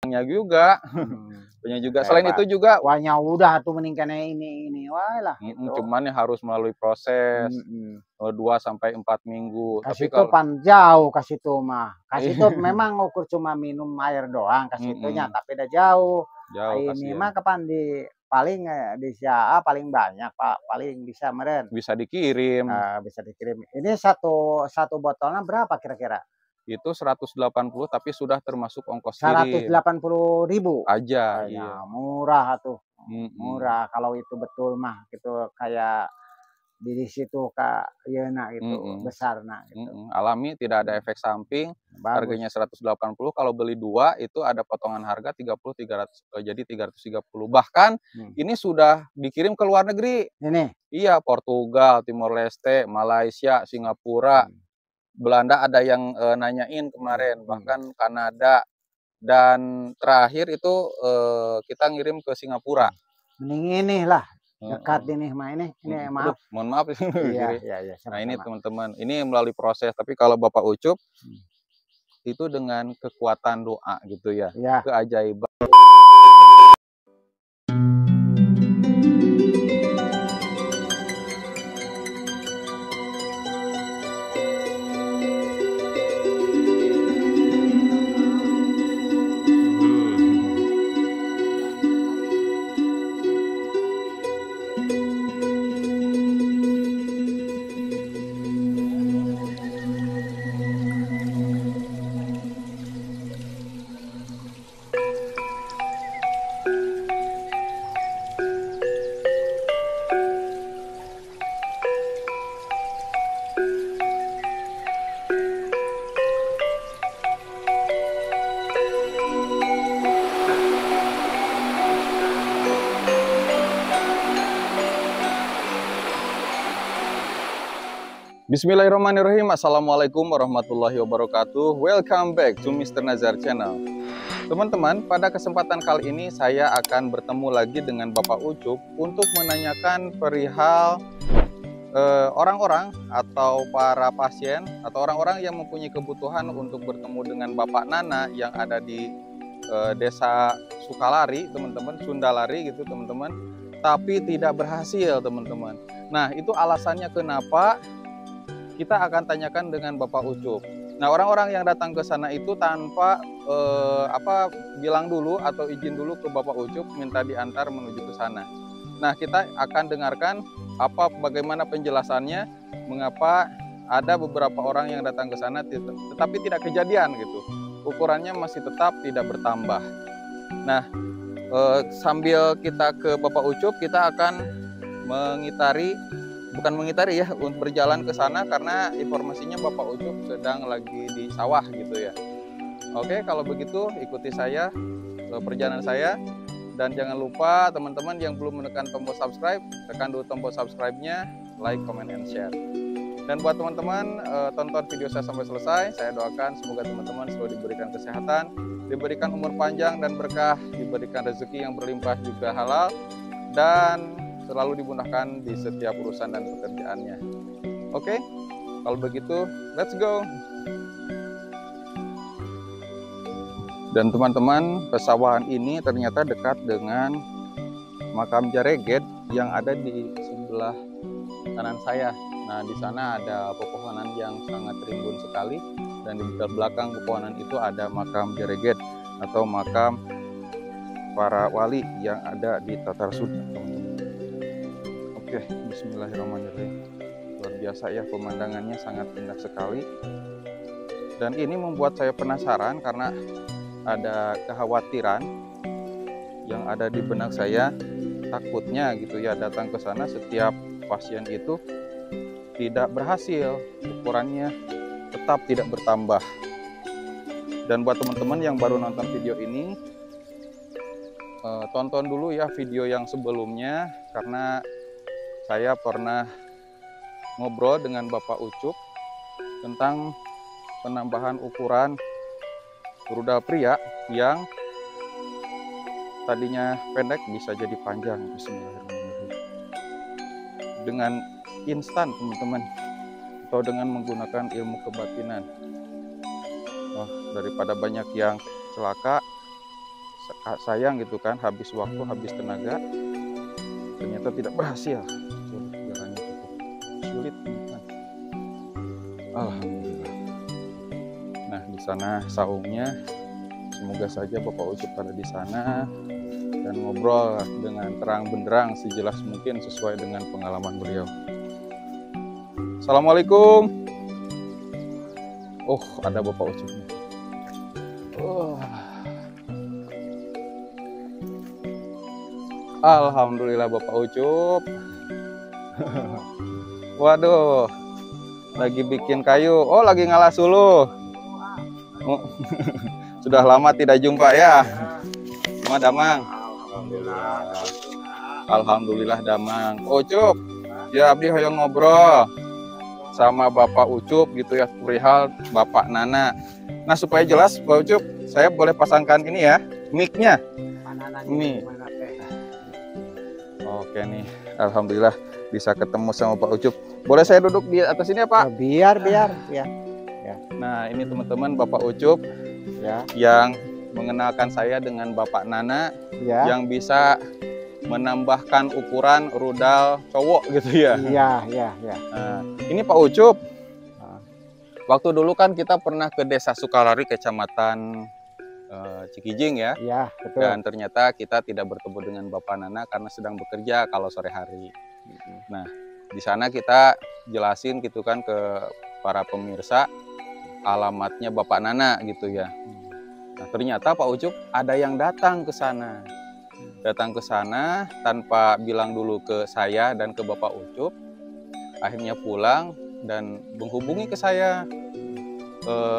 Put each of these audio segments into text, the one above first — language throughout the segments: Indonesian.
Punya juga. Punya juga. Selain itu juga wahnya udah tuh meningkatnya ini wah lah gitu. Cuman ya harus melalui proses 2-4 minggu. Kasih Tapi tuh kalau pan jauh kasih tuh mah. Kasih tuh memang ukur cuma minum air doang kasih tuhnya, tapi udah jauh. Ini mah kapan di paling di SIA paling banyak Pak, paling bisa meren. Bisa dikirim. Bisa dikirim. Ini satu botolnya berapa kira-kira? Itu 180 tapi sudah termasuk ongkos kirim. 180.000 aja. Iya. Murah tuh. Murah kalau itu betul mah gitu kayak di situ Kak yeuna gitu, besar nah gitu. Alami, tidak ada efek samping. Bagus. Harganya 180, kalau beli 2 itu ada potongan harga 30 300 jadi 330. Bahkan ini sudah dikirim ke luar negeri. Ini. Iya, Portugal, Timor Leste, Malaysia, Singapura. Belanda ada yang nanyain kemarin, bahkan Kanada, dan terakhir itu kita ngirim ke Singapura. Mending ini lah dekat ini mah ini maaf. Mohon maaf. Iya. Nah ini teman-teman, ini melalui proses. Tapi kalau Bapak Ucup itu dengan kekuatan doa gitu ya. Keajaiban. Bismillahirrahmanirrahim. Assalamualaikum warahmatullahi wabarakatuh. Welcome back to Mr. Nazar Channel. Teman-teman, pada kesempatan kali ini saya akan bertemu lagi dengan Bapak Ucup untuk menanyakan perihal orang-orang atau para pasien atau orang-orang yang mempunyai kebutuhan untuk bertemu dengan Bapak Nana yang ada di desa Sukalari, teman-teman, Sundalari gitu, teman-teman. Tapi tidak berhasil, teman-teman. Nah, itu alasannya kenapa kita akan tanyakan dengan Bapak Ucup. Nah, orang-orang yang datang ke sana itu tanpa bilang dulu atau izin dulu ke Bapak Ucup, minta diantar menuju ke sana. Nah, kita akan dengarkan bagaimana penjelasannya, mengapa ada beberapa orang yang datang ke sana tetapi tidak kejadian gitu. Ukurannya masih tetap tidak bertambah. Nah, sambil kita ke Bapak Ucup, kita akan untuk berjalan ke sana karena informasinya Bapak Ucup sedang lagi di sawah gitu ya. Oke, kalau begitu ikuti saya perjalanan saya, dan jangan lupa teman-teman yang belum menekan tombol subscribe, tekan dulu tombol subscribe-nya, like, comment, and share. Dan buat teman-teman tonton video saya sampai selesai. Saya doakan semoga teman-teman selalu diberikan kesehatan, diberikan umur panjang dan berkah, diberikan rezeki yang berlimpah juga halal, dan selalu dimudahkan di setiap urusan dan pekerjaannya. Oke, kalau begitu, let's go. Dan teman-teman, pesawahan ini ternyata dekat dengan makam Jareget yang ada di sebelah kanan saya. Nah, di sana ada pepohonan yang sangat rimbun sekali, dan di belakang pepohonan itu ada makam Jareget atau makam para wali yang ada di Tatar Sunda. Oke, bismillahirrahmanirrahim. Luar biasa ya, pemandangannya sangat indah sekali. Dan ini membuat saya penasaran karena ada kekhawatiran yang ada di benak saya. Takutnya gitu ya, datang ke sana setiap pasien itu tidak berhasil, ukurannya tetap tidak bertambah. Dan buat teman-teman yang baru nonton video ini, tonton dulu ya video yang sebelumnya, karena saya pernah ngobrol dengan Bapak Ucup tentang penambahan ukuran rudal pria yang tadinya pendek bisa jadi panjang. Bismillahirrahmanirrahim. Dengan instan, teman-teman, atau dengan menggunakan ilmu kebatinan. Daripada banyak yang celaka, sayang gitu kan, habis waktu, habis tenaga, ternyata tidak berhasil. Jalannya cukup sulit, teman-teman. Alhamdulillah. Nah, di sana saungnya. Semoga saja Bapak Ucup ada di sana dan ngobrol dengan terang benderang sejelas mungkin sesuai dengan pengalaman beliau. Assalamualaikum. Oh, ada Bapak Ucupnya. Alhamdulillah Bapak Ucup. Waduh, lagi bikin kayu. Oh, lagi ngalah suluh. Oh. Sudah lama tidak jumpa ya. Sama Damang. Alhamdulillah. Alhamdulillah Damang. Ucup, ya abdi hoyong ngobrol sama Bapak Ucup gitu ya, perihal Bapak Nana. Nah, supaya jelas Pak Ucup, saya boleh pasangkan ini ya, mic-nya. Ini. Oke nih, alhamdulillah bisa ketemu sama Pak Ucup. Boleh saya duduk di atas ini ya, Pak? Biar ya. Nah, ini teman-teman Bapak Ucup ya, yang mengenalkan saya dengan Bapak Nana ya, yang bisa menambahkan ukuran rudal cowok gitu ya. Iya. Nah, ini Pak Ucup. Waktu dulu kan kita pernah ke Desa Sukalari, Kecamatan Cikijing ya. Iya, betul. Dan ternyata kita tidak bertemu dengan Bapak Nana karena sedang bekerja kalau sore hari. Nah, di sana kita jelasin gitu kan ke para pemirsa alamatnya Bapak Nana gitu ya. Nah, ternyata Pak Ucup ada yang datang ke sana. Datang ke sana tanpa bilang dulu ke saya dan ke Bapak Ucup. Akhirnya pulang dan menghubungi ke saya.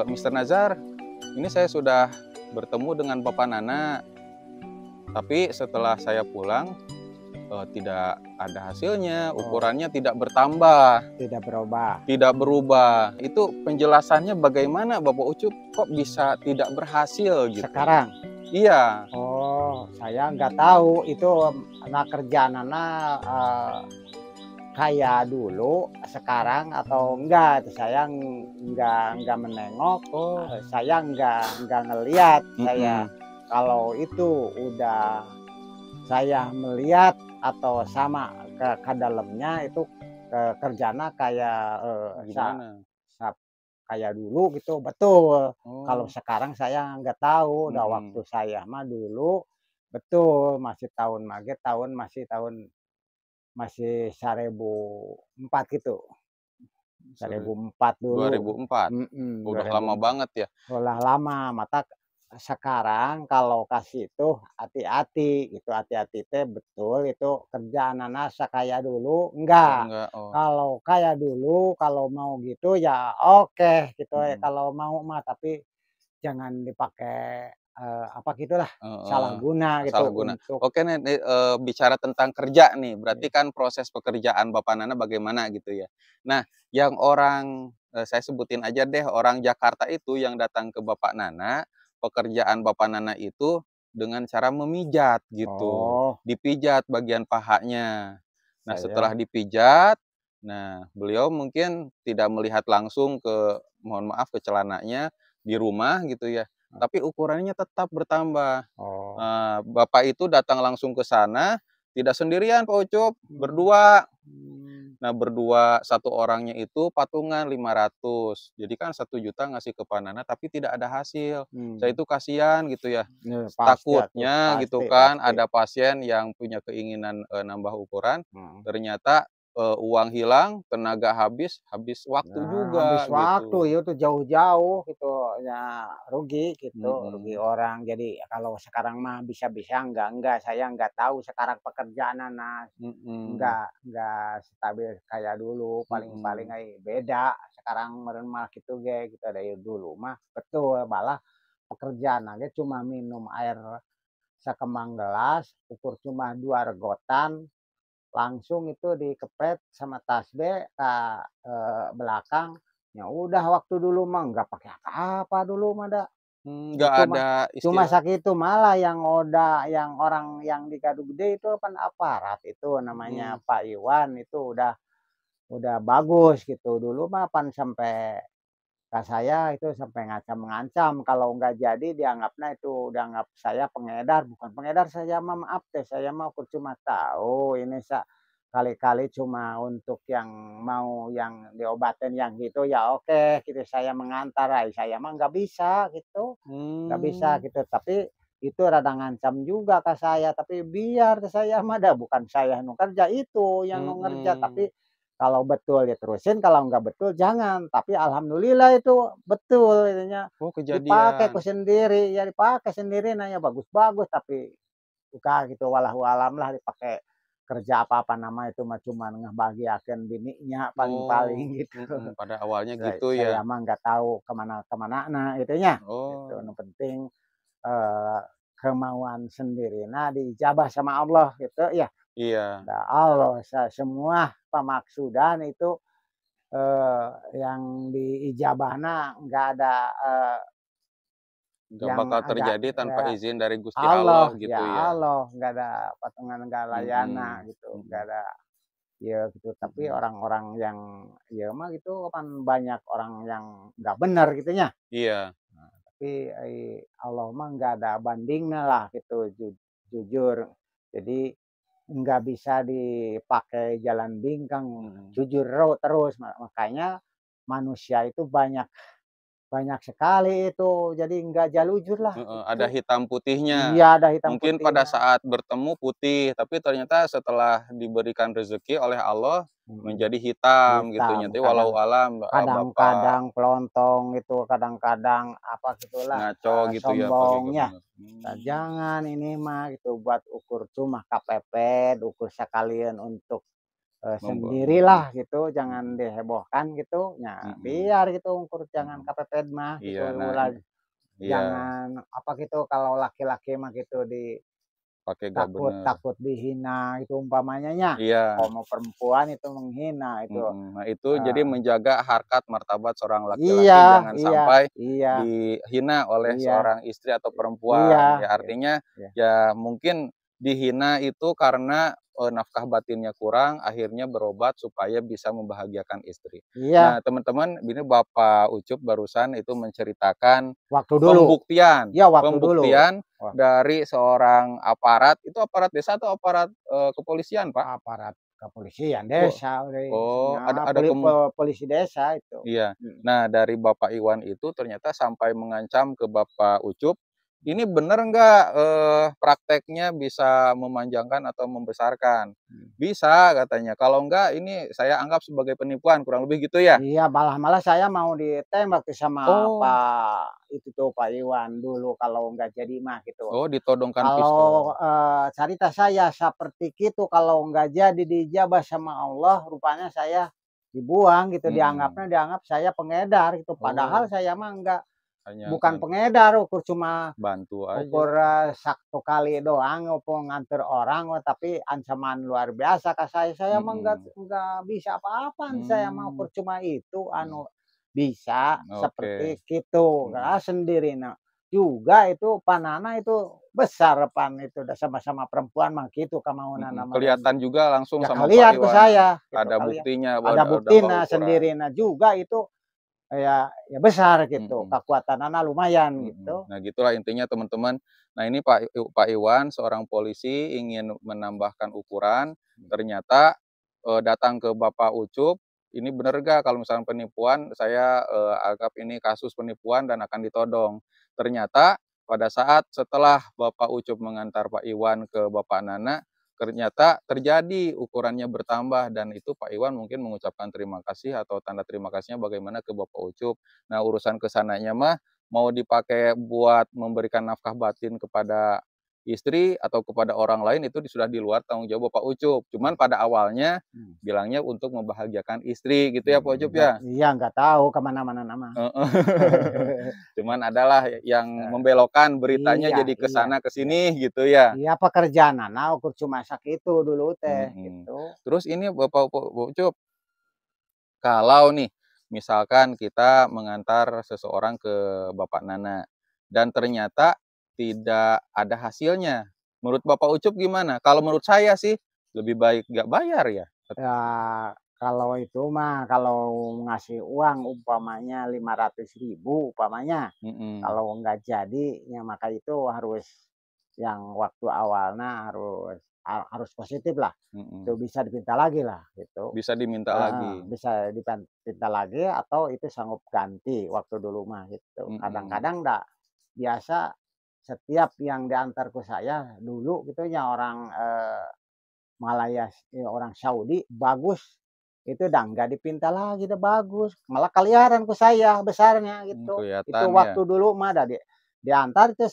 Mr. Nazar, ini saya sudah bertemu dengan Bapak Nana. Tapi setelah saya pulang, tidak ada hasilnya, ukurannya tidak bertambah, tidak berubah. Itu penjelasannya bagaimana Bapak Ucup? Kok bisa tidak berhasil gitu? Sekarang? Iya. Oh, saya nggak tahu itu anak kerjaan Nana kayak dulu, sekarang atau enggak. Saya nggak menengok. Saya nggak ngelihat. Saya kalau itu udah saya melihat atau sama ke dalamnya itu kerjanya kayak kayak dulu gitu, betul. Kalau sekarang saya nggak tahu. Udah waktu saya mah dulu betul masih tahun masih 1004 gitu. 1004 dulu. 2004. Udah lama banget ya. Udah lama. Mata sekarang kalau kasih itu hati-hati gitu, hati-hati teh betul itu kerjaan anak kayak dulu enggak. Kalau kayak dulu kalau mau gitu ya oke gitu ya kalau mau mah, tapi jangan dipakai apa gitulah, salah guna gitu. Salah guna. Oke nih, bicara tentang kerja nih, berarti kan proses pekerjaan Bapak Nana bagaimana gitu ya. Nah, yang orang saya sebutin aja deh, orang Jakarta itu yang datang ke Bapak Nana, pekerjaan Bapak Nana itu dengan cara memijat gitu. Dipijat bagian pahanya. Nah, setelah dipijat, nah beliau mungkin tidak melihat langsung ke, mohon maaf, ke celananya di rumah gitu ya. Tapi ukurannya tetap bertambah. Bapak itu datang langsung ke sana, tidak sendirian Pak Ucup, berdua. Nah, berdua, satu orangnya itu patungan 500. Jadi kan 1 juta ngasih ke Pak Nana tapi tidak ada hasil. Saya itu kasihan gitu ya. Takutnya gitu kan ada pasien yang punya keinginan nambah ukuran, ternyata uang hilang, tenaga habis waktu juga. Habis waktu itu jauh-jauh gitu ya, rugi gitu, rugi orang. Jadi kalau sekarang mah bisa-bisa enggak, saya enggak tahu sekarang pekerjaan anak enggak stabil kayak dulu. Paling-paling beda sekarang meureun mah kitu ge gitu. Dari dulu mah betul malah pekerjaan aja cuma minum air sakembang gelas, ukur cuma 2 regotan, langsung itu dikepret sama tasbih ke belakang. Ya udah waktu dulu mah enggak pakai apa-apa dulu mah dah. Enggak ada Cuma istilah. sakitu malah yang orang yang di Gadu Gede itu kan aparat itu namanya Pak Iwan itu udah bagus gitu. Dulu mah pan sampai Kak saya itu sampai ngancam-ngancam kalau nggak jadi dianggap saya pengedar, bukan pengedar saya mah, maaf teh, saya mah cuma tahu ini kali-kali cuma untuk yang mau yang diobatin yang gitu ya oke gitu saya mengantar, saya mah nggak bisa gitu, nggak bisa Mmm, gitu. Tapi itu rada ngancam juga Kak saya, tapi biar teh saya mah dah bukan saya nu kerja, itu yang nu ngerja, mhm. tapi kalau betul ya terusin, kalau nggak betul jangan. Tapi alhamdulillah itu betul itunya, Oh, dipakai kejadian. ku sendiri, ya dipakai sendiri nah ya bagus-bagus, tapi suka gitu walahu alam lah dipakai kerja apa-apa nama itu mah cuman ngebahagiakeun bininya Oh, paling-paling gitu. pada awalnya gitu ya? Saya mah nggak tahu kemanana itunya, gitu. Oh, Nu penting, eee, kemauan sendiri. Nah diijabah sama Allah gitu ya. iya, Da Allah semua pemaksudan itu, yang diijabahna nggak ada, nggak yang bakal agak terjadi tanpa ya izin dari Gusti Allah Allah, gitu ya ya? Allah, nggak ada patungan galayana Mhm, gitu, nggak mhm, ada ya gitu. Tapi mhm. orang-orang yang ya mah gitu kan banyak orang yang nggak bener gitunya. Iya, Tapi, Allah mah nggak ada bandingnya lah gitu, jujur. Jadi nggak bisa dipakai jalan bingkang, mhm, jujur terus, makanya manusia itu banyak banyak sekali itu, jadi nggak jalujur lah heeh, ada itu. hitam putihnya. Iya, ada hitam Mungkin pada putihnya. saat bertemu putih, tapi ternyata setelah diberikan rezeki oleh Allah Mhm, menjadi hitam gitu, hitam, nyata walau alam, Bapak kadang-kadang pelontong itu, kadang-kadang apa gitulah, ngaco gitu ya, pakai sombong ya. bener. Jangan ini mah gitu buat ukur cuma kepepet, ukur sekalian untuk, Mhm, sendirilah gitu, jangan mhm, dihebohkan gitu, ya mhm, biar gitu ukur jangan mhm. kepepet mah gitu, Iya, nah ulah iya, jangan apa gitu kalau laki-laki mah gitu pakai gak takut bener. takut dihina itu umpamanya nya, Iya, kalau mau perempuan itu menghina itu, mhm. Nah itu jadi eee, menjaga harkat martabat seorang iya laki-laki jangan iya sampai iya dihina oleh iya seorang istri atau iya, perempuan. Ya iya artinya iya ya mungkin dihina itu karena, nafkah batinnya kurang akhirnya berobat supaya bisa membahagiakan istri. iya, Nah teman-teman ini Bapak Ucup barusan itu menceritakan waktu dulu, pembuktian iya waktu dulu. pembuktian Wah, dari seorang aparat, itu aparat desa atau aparat, kepolisian, Pak? aparat kepolisian Wah, desa, oh, ada polisi desa itu, iya. mhm. Nah, dari Bapak Iwan itu ternyata sampai mengancam ke Bapak Ucup, ini bener nggak, prakteknya bisa memanjangkan atau membesarkan? Mhm. "Bisa," katanya, "kalau enggak ini saya anggap sebagai penipuan," kurang lebih gitu ya? Iya, malah malah saya mau ditembak tuh sama Oh, Pak Iwan dulu kalau nggak jadi mah gitu. oh ditodongkan pistol. Kalau, carita saya seperti itu kalau nggak jadi dijabah sama Allah, rupanya saya dibuang gitu, Mhm. dianggap saya pengedar gitu, padahal Oh, saya mah enggak, hanya bukan pengedar, bantu aja. ukur, 1 kali doang, ukur nganter orang, tapi ancaman luar biasa Kak saya mah Mhm. nggak bisa apa-apaan, saya mah Mmm, ukur cuma itu, mhm. bisa Oke. seperti itu, Mhm. sendiri juga itu panana itu besar pan itu da sama-sama perempuan mah kitu Mhm, kamaunana mah dan kelihatan juga langsung ya sama Pak kalian ku Iwan, saya gitu ada kalian. buktinya Ada nambah buktina ukuran. sendirina juga itu ya besar gitu, Mhm, kekuatanana lumayan mhm. gitu. Nah gitulah intinya teman-teman. Nah ini Pak Iwan seorang polisi ingin menambahkan ukuran, ternyata, datang ke Bapak Ucup, "Ini bener gak kalau misalnya penipuan? Saya, anggap ini kasus penipuan dan akan ditodong." Ternyata pada saat setelah Bapak Ucup mengantar Pak Iwan ke Bapak Nana, ternyata terjadi ukurannya bertambah dan itu Pak Iwan mungkin mengucapkan terima kasih atau tanda terima kasihnya bagaimana ke Bapak Ucup. Nah, urusan ke sananya mah mau dipakai buat memberikan nafkah batin kepada istri atau kepada orang lain itu sudah di luar tanggung jawab Bapak Ucup. Cuman pada awalnya Mmm, bilangnya untuk membahagiakan istri gitu ya Pak Ucup nggak ya? iya nggak tahu ke mana-mana nama. Heeh. Cuman adalah yang membelokkan beritanya Iya jadi ke iya sana ke iya. sini gitu ya? Iya pekerjaanana ukur cuma sakitu dulu teh Mhm. gitu. Terus ini Bapak Ucup, kalau nih misalkan kita mengantar seseorang ke Bapak Nana dan ternyata tidak ada hasilnya, menurut Bapak Ucup gimana? Kalau menurut saya sih lebih baik nggak bayar ya. Ya Kalau itu mah kalau ngasih uang umpamanya 500.000 umpamanya, kalau nggak jadi ya maka itu harus yang waktu awalnya harus positif lah, itu bisa dipinta lagi lah gitu. Bisa diminta lagi. Bisa dipinta lagi atau itu sanggup ganti waktu dulu mah gitu. Kadang-kadang ndak biasa setiap yang diantar ke saya dulu gitu ya orang, Malaya, orang Saudi bagus, itu udah nggak dipinta lagi, udah bagus, malah kelihatan ke saya besarnya gitu. Itu Kelihatan ya. waktu dulu mah dah diantar itu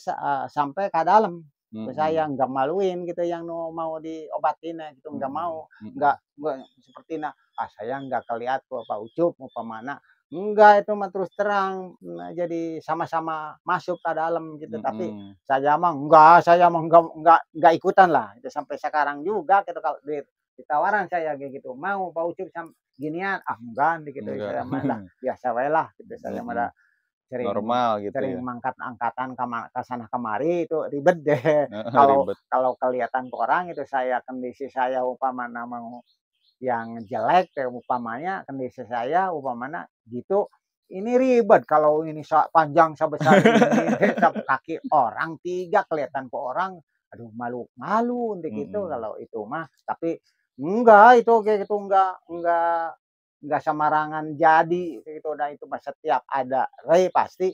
sampai ke dalam. Ke saya nggak maluin gitu yang mau diobatin gitu, nggak mau, nggak seperti saya nggak kelihat kok Pak Ucup umpamana. Enggak, itu mah terus terang, jadi sama-sama masuk ke dalam gitu, tapi saya mah enggak, enggak ikutan lah, itu sampai sekarang juga gitu kalau ditawaran saya kayak gitu, "Mau Pak Ucup ginian?" "Ah, enggak," gitu, saya mah biasa wae lah gitu, saya mah sering normal gitu sering ya. mangkat angkatan ke sana kemari itu ribet deh. Kalau kelihatan ke orang itu saya kondisi saya umpamana mau yang jelek kayak umpamanya kondisi saya umpamanya gitu, ini ribet kalau ini panjang sebesar ini sampai kaki orang 3 kelihatan ke orang, aduh malu untuk itu kalau itu mah. Tapi enggak itu kayak gitu enggak samarangan jadi gitu, dan itu mah setiap ada pasti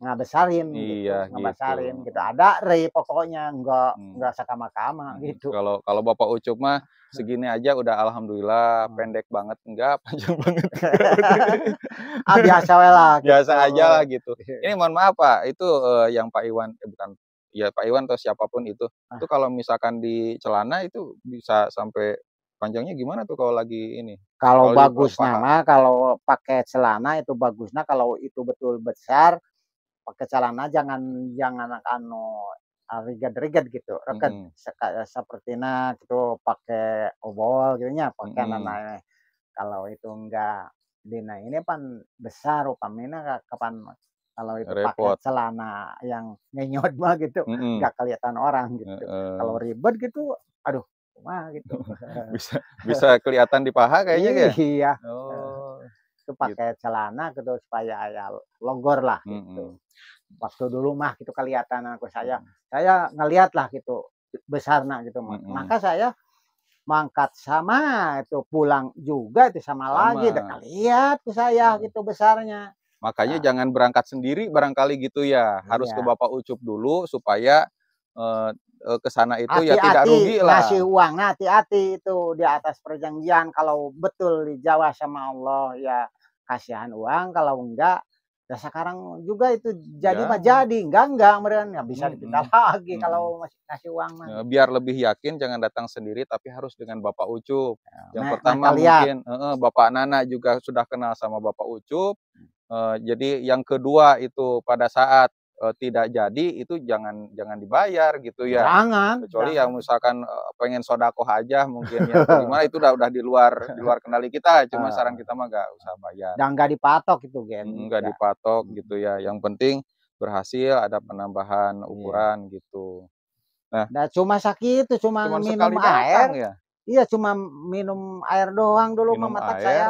ngebesarin gitu, Iya gitu. ngebesarin gitu. Ada pokoknya enggak sakama-kama gitu. Kalau Bapak Ucup mah segini aja udah alhamdulillah, pendek banget enggak, panjang banget enggak. Biasa we lah Biasa gitu. aja lah gitu. Ini mohon maaf Pak, itu, yang Pak Iwan bukan, ya Pak Iwan atau siapapun itu kalau misalkan di celana itu bisa sampai panjangnya gimana tuh kalau lagi ini? Kalau Kalau di bagusnya paha? mah kalau pakai celana itu bagusnya kalau itu betul besar, pakai celana jangan jangan riget-riget gitu, reket sepertina gitu pakai obol gitu nya, pakai kalau itu enggak dina ini pan besar upamina kapan kalau itu pakai Repot. celana yang ngenyot mah gitu, nggak kelihatan orang gitu. Kalau ribet gitu, aduh kumaha gitu. Bisa bisa kelihatan di paha kayaknya ya? Iya, Oh, itu gitu. pakai celana gitu supaya ya longgar lah gitu. Waktu dulu mah gitu kelihatan aku saya ngelihat lah gitu besarnya gitu. Maka saya mangkat sama itu pulang juga itu sama lagi udah lihat ke saya gitu besarnya. Makanya jangan berangkat sendiri barangkali gitu ya, harus ke Iya. Bapak Ucup dulu supaya, ke sana itu ya tidak Hati-hati rugi ngasih lah. uang, hati-hati itu di atas perjanjian kalau betul dijawab sama Allah ya kasihan uang, kalau enggak ya sekarang juga itu jadi mah Jangan. jadi, enggak meureun ya bisa dipindah lagi kalau masih ngasih uang mah. Biar lebih yakin jangan datang sendiri tapi harus dengan Bapak Ucup. Yang pertama Mereka lihat. mungkin Bapak Nana juga sudah kenal sama Bapak Ucup, jadi yang kedua itu pada saat, tidak jadi itu jangan jangan dibayar gitu ya. Kecuali yang Jangan. misalkan, pengen shodaqoh aja mungkin ya atau gimana itu udah di luar kendali kita, cuma saran kita mah nggak usah bayar. Dan nggak dipatok itu Gen, Nggak enggak. dipatok gitu ya, yang penting berhasil ada penambahan Iya. ukuran gitu. Nah, Nah cuma sakitu, cuma cuman minum sekali air. datang ya? Iya cuma minum air doang dulu mah Minum matak air, saya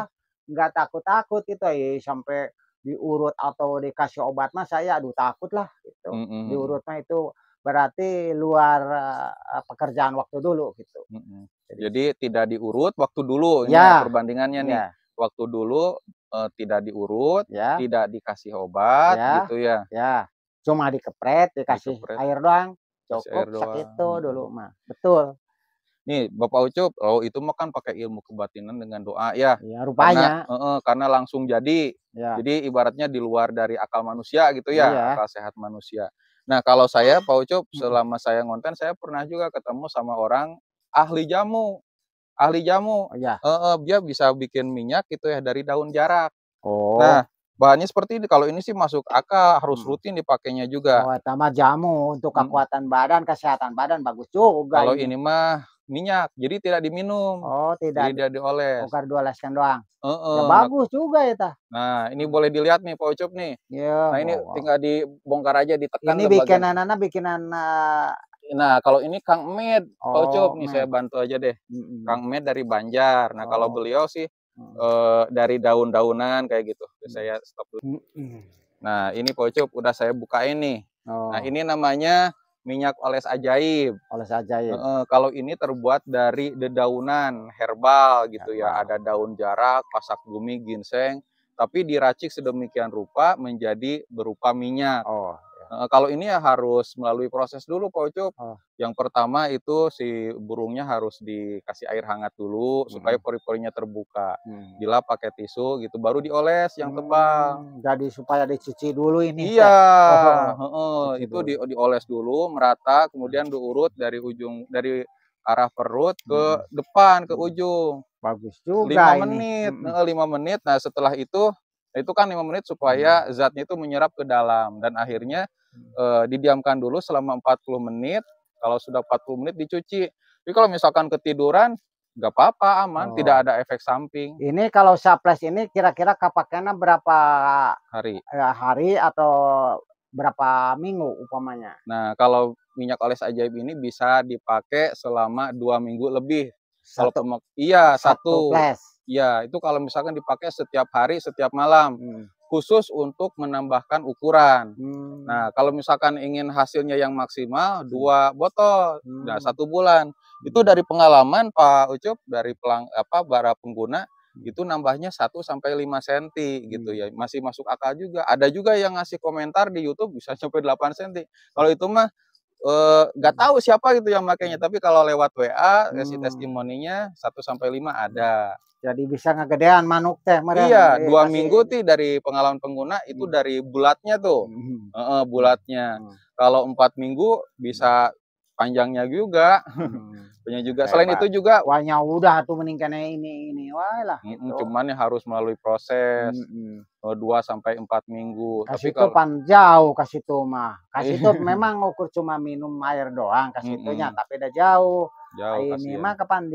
nggak takut-takut gitu, sampai diurut atau dikasih obat mah saya aduh takut lah gitu. Diurut mah itu berarti luar, pekerjaan waktu dulu gitu. Jadi tidak diurut waktu dulu, ini ya Ya, perbandingannya nih. ya, Waktu dulu, tidak diurut, ya, tidak dikasih obat ya, gitu ya, ya. Cuma dikepret, dikasih dikepret, air doang, kasih air cukup doang. sakitu dulu mah, betul. Nih Bapak Ucup, oh itu mah kan pakai ilmu kebatinan dengan doa ya, Ya rupanya, karena langsung jadi. ya, Jadi ibaratnya di luar dari akal manusia gitu ya, iya, akal sehat manusia. Nah kalau saya Pak Ucup, selama saya ngonten saya pernah juga ketemu sama orang ahli jamu. Ahli jamu, oh ya, dia bisa bikin minyak gitu ya dari daun jarak. oh. Nah, bahannya seperti ini, kalau ini sih masuk akal, harus Mhm. rutin dipakainya juga. Oh, eta mah jamu untuk Mhm, kekuatan badan, kesehatan badan bagus juga kalau ini. ini mah minyak, jadi tidak diminum, Oh, tidak jadi dia dioles. bongkar dioleskan doang. Ya Heeh, bagus juga eta. nah ini Mmm, boleh dilihat nih Pak Ucup nih. iya, Nah ini wow. tinggal dibongkar aja, ditekan Ini ke bagian bikinanana bikinan, nah kalau ini Kang Med, Pak Ucup oh, nih saya med, bantu aja deh. mhm, Kang Med dari Banjar. Nah kalau oh, beliau sih dari daun-daunan kayak gitu. Saya stop dulu. Nah, ini Pak Ucup udah saya bukain nih. Nah, ini namanya minyak oles ajaib. Oles ajaib. Kalau ini terbuat dari dedaunan herbal gitu ya. Ada daun jarak, pasak bumi, ginseng, tapi diracik sedemikian rupa menjadi berupa minyak. Kalau ini ya harus melalui proses dulu Pak Ucup. Yang pertama itu si burungnya harus dikasih air hangat dulu supaya pori-porinya terbuka. Dilap pakai tisu gitu, baru dioles yang tebal. Jadi supaya dicuci dulu ini. Iya, itu dioles dulu merata, kemudian diurut dari arah perut ke depan ke ujung. Bagus juga 5 menit, 5 menit. Nah setelah itu kan 5 menit supaya zatnya itu menyerap ke dalam dan akhirnya didiamkan dulu selama 40 menit. Kalau sudah 40 menit dicuci. Tapi kalau misalkan ketiduran nggak apa-apa, aman, tidak ada efek samping. Ini kalau saples ini kira-kira kapaknya berapa hari atau berapa minggu umpamanya? Nah, kalau minyak oles ajaib ini bisa dipakai selama 2 minggu lebih. Satu flash. Iya, itu kalau misalkan dipakai setiap hari, setiap malam. Khusus untuk menambahkan ukuran. Nah, kalau misalkan ingin hasilnya yang maksimal, 2 botol, nah 1 bulan. Itu dari pengalaman Pak Ucup, dari para pengguna, itu nambahnya 1 sampai 5 cm gitu ya. Masih masuk akal juga. Ada juga yang ngasih komentar di YouTube bisa sampai 8 cm. Kalau itu mah nggak tahu siapa gitu yang makainya, tapi kalau lewat WA kasih testimoninya 1 sampai 5 ada. Jadi bisa ngegedean manuk teh. Iya, 2 minggu tuh dari pengalaman pengguna itu dari bulatnya tuh. Bulatnya. Kalau 4 minggu bisa panjangnya juga. Punya juga. Selain itu juga wahnya udah tuh meningkatnya ini wae lah gitu. Cuman ya harus melalui proses 2 sampai 4 minggu. Kasih itu pan jauh kasih itu mah. Kasih itu memang ukur cuma minum air doang kasih itunya, tapi udah jauh. Ini mah kapan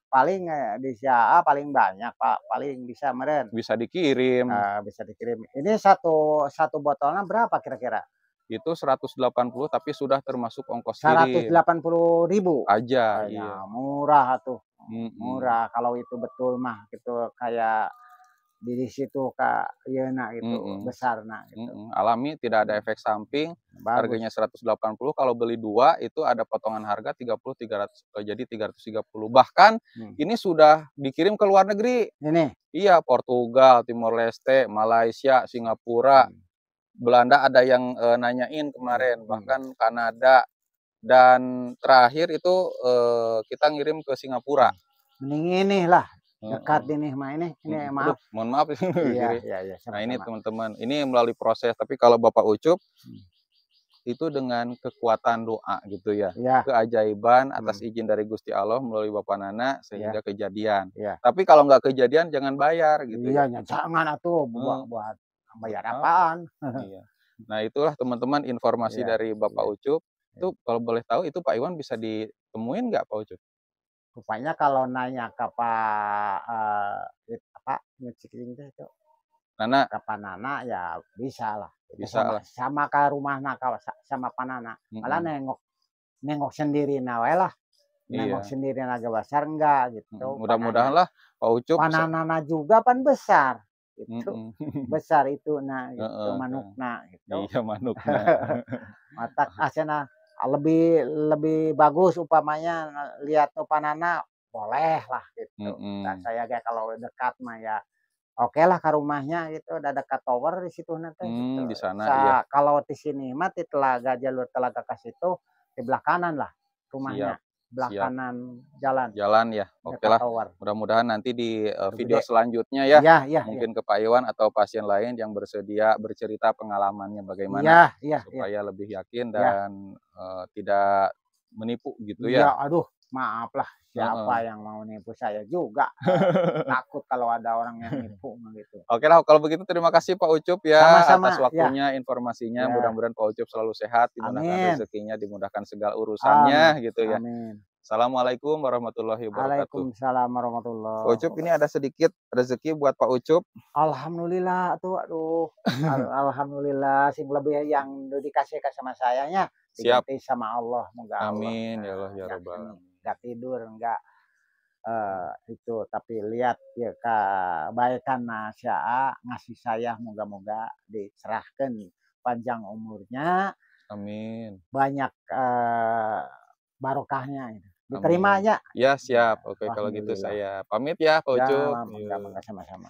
paling di SIA paling banyak Pak, paling bisa meren. Bisa dikirim. Bisa dikirim. Ini satu botolnya berapa kira-kira? Itu 180 tapi sudah termasuk ongkos kirim. 180.000 aja. Iya. Murah tuh. Murah kalau itu betul mah gitu, kayak di situ Kak yeuna gitu, besarna gitu. Alami, tidak ada efek samping. Harganya 180, kalau beli 2 itu ada potongan harga 30 300 jadi 330. Bahkan ini sudah dikirim ke luar negeri. Ini. Iya, Portugal, Timor Leste, Malaysia, Singapura. Belanda ada yang nanyain kemarin, bahkan Kanada, dan terakhir itu kita ngirim ke Singapura. Mending ini lah, dekat ini mah ini maaf. Mohon maaf. Iya. Nah ini teman-teman, ini melalui proses, tapi kalau Bapak Ucup itu dengan kekuatan doa gitu ya, keajaiban atas izin dari Gusti Allah melalui Bapak Nana sehingga kejadian. Tapi kalau nggak kejadian jangan bayar gitu. Iya, jangan atuh buat bayar apaan. Nah itulah teman-teman informasi dari Bapak Ucup. Itu kalau boleh tahu itu Pak Iwan bisa ditemuin nggak Pak Ucup? Rupanya kalau nanya ke Pak Ngeciking itu Nana, ke Pak Nana ya bisa lah. Bisa sama ke rumah sama Pak Nana. Malah nengok sendiri nawe lah. Nengok sendiri naga besar enggak gitu. Mudah-mudahan lah Pak Ucup. Pak Nana juga pan besar. Itu besar itu nah gitu manukna gitu. Iya manukna. Matak asena lebih bagus upamanya lihat Panana boleh lah gitu. Nah, saya kayak kalau dekat mah ya oke lah ke rumahnya gitu, udah dekat tower di situ nanti. Gitu. Di sana. Kalau di sini mah di jalur telaga ke situ di belah kanan lah rumahnya. Belah kanan jalan. Jalan ya. Oke lah. Mudah-mudahan nanti di video selanjutnya ya. Mungkin ke Pak Iwan atau pasien lain yang bersedia bercerita pengalamannya bagaimana supaya lebih yakin dan tidak menipu gitu ya. Aduh, maaf lah siapa yang mau nipu saya juga. Takut kalau ada orang yang nipu gitu. Oke lah, kalau begitu terima kasih Pak Ucup ya. Sama-sama, atas waktunya, informasinya. Mudah-mudahan Pak Ucup selalu sehat, dimudahkan rezekinya, dimudahkan segala urusannya gitu ya. Amin. Assalamualaikum warahmatullahi wabarakatuh. Waalaikumsalam warahmatullahi. Pak Ucup, ini ada sedikit rezeki buat Pak Ucup. Alhamdulillah tuh, aduh. Alhamdulillah sing lebih yang dikasih sama sayanya. Siap. Sama Allah. Amin ya Allah ya Rabbal. Enggak tidur, enggak Itu tapi lihat ya kebaikan Nasya ngasih saya moga-moga dicerahkan panjang umurnya, Amin. banyak barokahnya itu. Amin. Diterima aja. Ya, siap. Ya, Oke, kalau gitu alhamdulillah. saya pamit ya, Pak Ya, Ucup. mangga Yuk. mangga sama-sama.